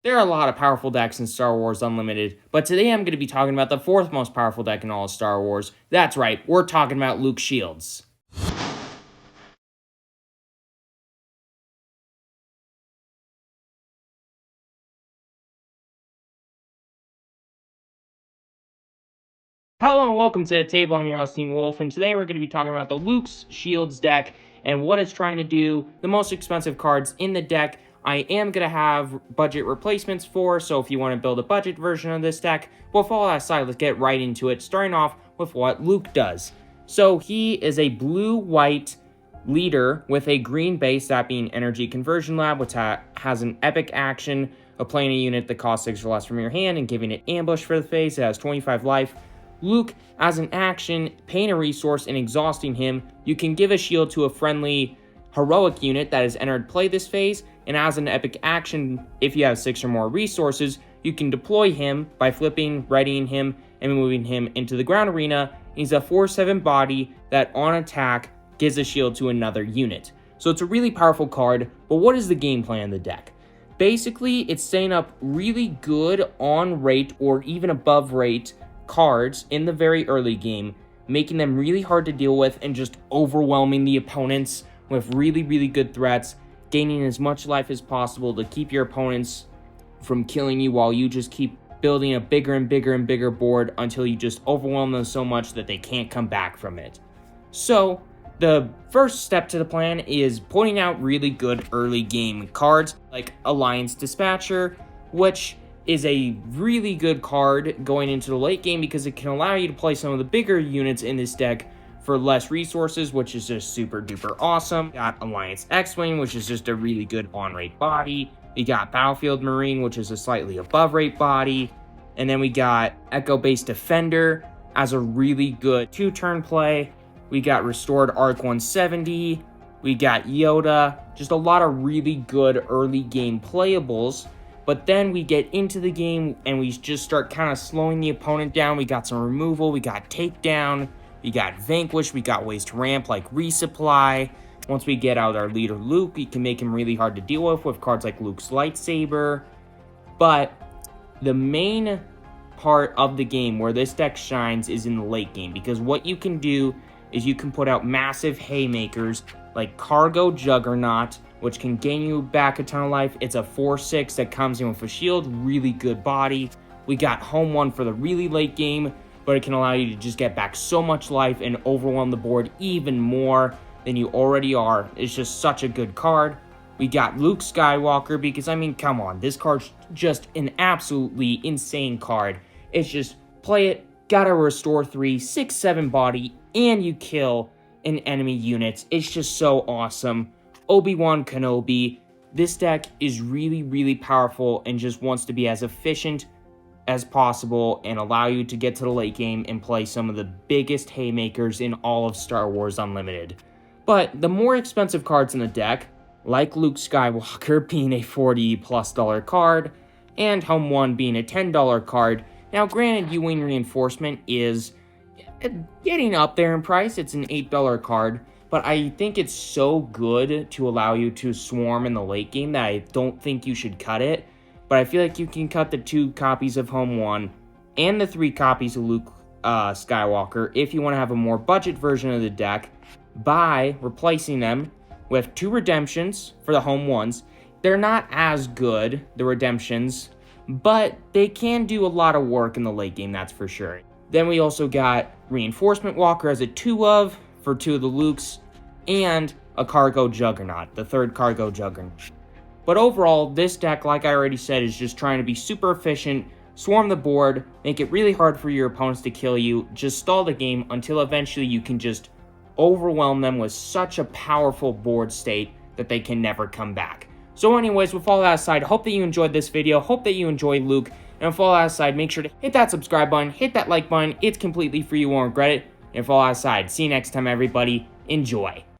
There are a lot of powerful decks in Star Wars Unlimited, but today I'm going to be talking about the fourth most powerful deck in all of Star Wars. That's right, we're talking about Luke Shields. Hello and welcome to the table. I'm your host, Team Wolf, and today we're going to be talking about the Luke's Shields deck and what it's trying to do, the most expensive cards in the deck. I am going to have budget replacements for, so if you want to build a budget version of this deck, with all that aside, let's get right into it, starting off with what Luke does. So he is a blue-white leader with a green base, that being Energy Conversion Lab, which has an epic action of playing a unit that costs 6 or less from your hand and giving it ambush for the phase. It has 25 life. Luke, as an action, paying a resource and exhausting him, you can give a shield to a friendly heroic unit that has entered play this phase, and as an epic action, if you have 6 or more resources, you can deploy him by flipping, readying him, and moving him into the ground arena. He's a 4/7 body that on attack gives a shield to another unit. So it's a really powerful card, but what is the game plan of the deck? Basically, it's setting up really good on rate or even above rate cards in the very early game, making them really hard to deal with and just overwhelming the opponents with really good threats, gaining as much life as possible to keep your opponents from killing you while you just keep building a bigger and bigger board until you just overwhelm them so much that they can't come back from it. So the first step to the plan is pointing out really good early game cards like Alliance Dispatcher, which is a really good card going into the late game because it can allow you to play some of the bigger units in this deck for less resources, which is just super duper awesome. Got Alliance X-Wing, which is just a really good on-rate body. We got Battlefield Marine, which is a slightly above-rate body. And then we got Echo-Based Defender as a really good 2-turn play. We got Restored Arc 170. We got Yoda. Just a lot of really good early game playables. But then we get into the game and we just start kind of slowing the opponent down. We got some removal, we got Takedown, we got Vanquish, we got ways to ramp like Resupply. Once we get out our leader Luke, we can make him really hard to deal with cards like Luke's Lightsaber. But the main part of the game where this deck shines is in the late game, because what you can do is you can put out massive haymakers like Cargo Juggernaut, which can gain you back a ton of life. It's a 4/6 that comes in with a shield, really good body. We got Home 1 for the really late game, but it can allow you to just get back so much life and overwhelm the board even more than you already are. It's just such a good card. We got Luke Skywalker, because I mean, come on, this card's just an absolutely insane card. It's just play it, gotta restore 3, 6/7 body, and you kill an enemy unit. It's just so awesome. Obi-Wan Kenobi. This deck is really powerful and just wants to be as efficient as possible and allow you to get to the late game and play some of the biggest haymakers in all of Star Wars Unlimited. But the more expensive cards in the deck, like Luke Skywalker being a $40+ card, and Home 1 being a $10 card. Now granted, U-Wing Reinforcement is getting up there in price. It's an $8 card. But I think it's so good to allow you to swarm in the late game that I don't think you should cut it. But I feel like you can cut the 2 copies of Home 1 and the 3 copies of Luke Skywalker if you want to have a more budget version of the deck by replacing them with 2 redemptions for the Home 1s. They're not as good, the redemptions, but they can do a lot of work in the late game, that's for sure. Then we also got Reinforcement Walker as a 2 of for 2 of the Lukes, and a Cargo Juggernaut, the 3rd Cargo Juggernaut. But overall, this deck, like I already said, is just trying to be super efficient, swarm the board, make it really hard for your opponents to kill you, just stall the game until eventually you can just overwhelm them with such a powerful board state that they can never come back. So anyways, with all that aside, hope that you enjoyed this video, hope that you enjoy Luke, and with all that aside, make sure to hit that subscribe button, hit that like button, it's completely free, you won't regret it. And with all that aside, see you next time, everybody. Enjoy.